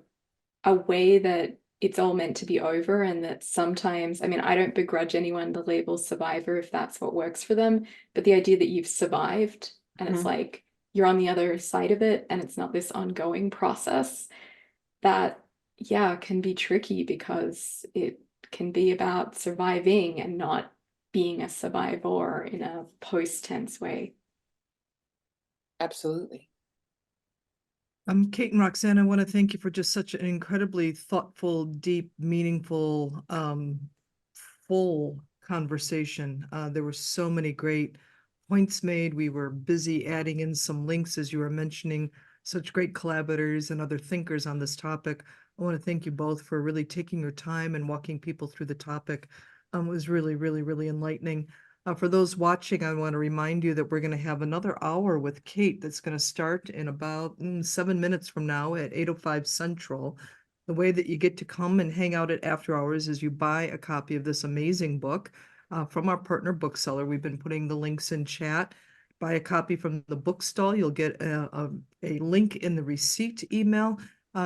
way that it's all meant to be over, and that sometimes, I mean, I don't begrudge anyone the label survivor if that's what works for them, but the idea that you've survived and it's Mhm. like you're on the other side of it and it's not this ongoing process that, yeah, can be tricky because it can be about surviving and not being a survivor in a post-tense way. Absolutely. Kate and Roxanne, I want to thank you for just such an incredibly thoughtful, deep, meaningful, full conversation. There were so many great points made. We were busy adding in some links as you were mentioning such great collaborators and other thinkers on this topic. I want to thank you both for really taking your time and walking people through the topic. It was really, really, really enlightening. For those watching, I want to remind you that we're going to have another hour with Kate that's going to start in about 7 minutes from now at 8:05 Central. The way that you get to come and hang out at After Hours is you buy a copy of this amazing book from our partner bookseller. We've been putting the links in chat. Buy a copy from the bookstall. You'll get a link in the receipt email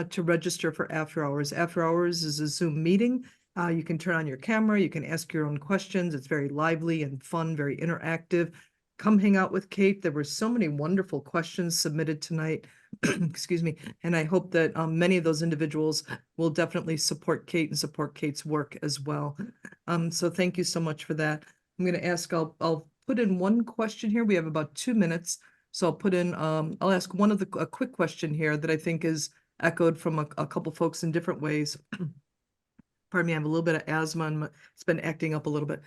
to register for After Hours. After Hours is a Zoom meeting. You can turn on your camera, you can ask your own questions. It's very lively and fun, very interactive. Come hang out with Kate. There were so many wonderful questions submitted tonight. Excuse me. And I hope that many of those individuals will definitely support Kate and support Kate's work as well. So thank you so much for that. I'm going to ask, I'll put in one question here. We have about 2 minutes. So I'll put in, I'll ask a quick question here that I think is echoed from a couple folks in different ways. Pardon me, I have a little bit of asthma and it's been acting up a little bit.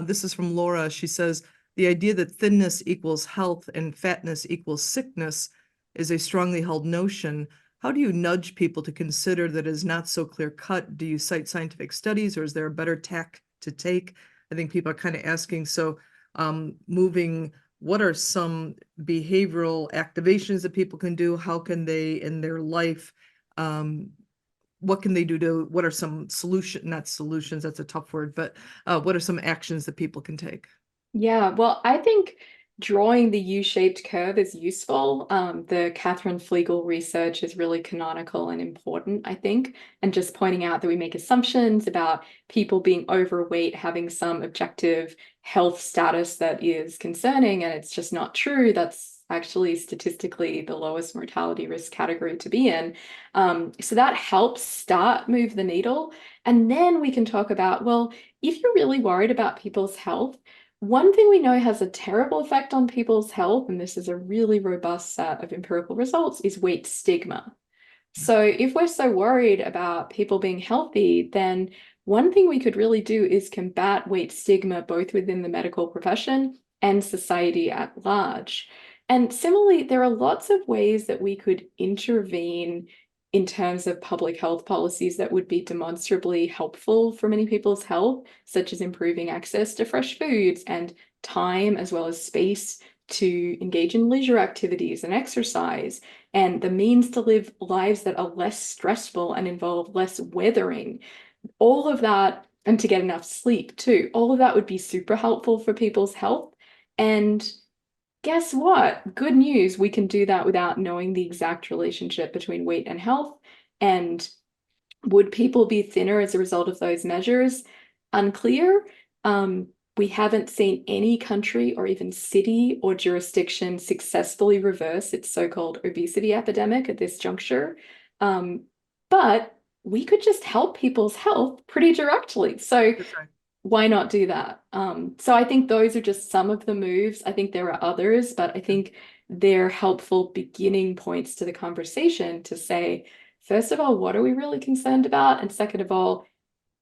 This is from Laura. She says, the idea that thinness equals health and fatness equals sickness is a strongly held notion. How do you nudge people to consider that it is not so clear cut? Do you cite scientific studies or is there a better tack to take? I think people are kind of asking, so what are some behavioral activations that people can do? How can they in their life what can they do what are some not solutions, that's a tough word, but what are some actions that people can take? Yeah, well, I think drawing the U-shaped curve is useful. The Catherine Flegel research is really canonical and important, I think, and just pointing out that we make assumptions about people being overweight, having some objective health status that is concerning, and it's just not true. That's actually statistically the lowest mortality risk category to be in. So that helps move the needle. And then we can talk about, well, if you're really worried about people's health, one thing we know has a terrible effect on people's health, and this is a really robust set of empirical results, is weight stigma. So if we're so worried about people being healthy, then one thing we could really do is combat weight stigma both within the medical profession and society at large. And similarly, there are lots of ways that we could intervene in terms of public health policies that would be demonstrably helpful for many people's health, such as improving access to fresh foods and time as well as space to engage in leisure activities and exercise, and the means to live lives that are less stressful and involve less weathering. All of that, and to get enough sleep too, all of that would be super helpful for people's health. And guess what? Good news, we can do that without knowing the exact relationship between weight and health. And would people be thinner as a result of those measures? Unclear. We haven't seen any country or even city or jurisdiction successfully reverse its so-called obesity epidemic at this juncture. But we could just help people's health pretty directly. So That's right. why not do that? So I think those are just some of the moves. I think there are others, but I think they're helpful beginning points to the conversation to say, first of all, what are we really concerned about? And second of all,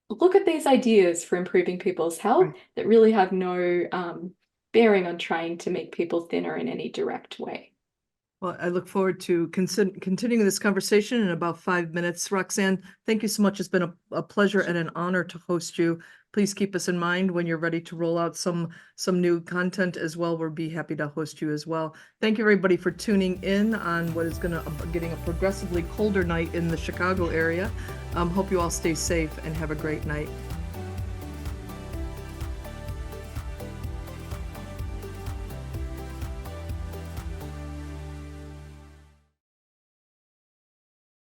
look at these ideas for improving people's health Right. that really have no bearing on trying to make people thinner in any direct way. Well, I look forward to continuing this conversation in about 5 minutes. Roxanne, thank you so much. It's been a pleasure and an honor to host you. Please keep us in mind when you're ready to roll out some new content as well. We'll be happy to host you as well. Thank you, everybody, for tuning in on what is getting a progressively colder night in the Chicago area. Hope you all stay safe and have a great night.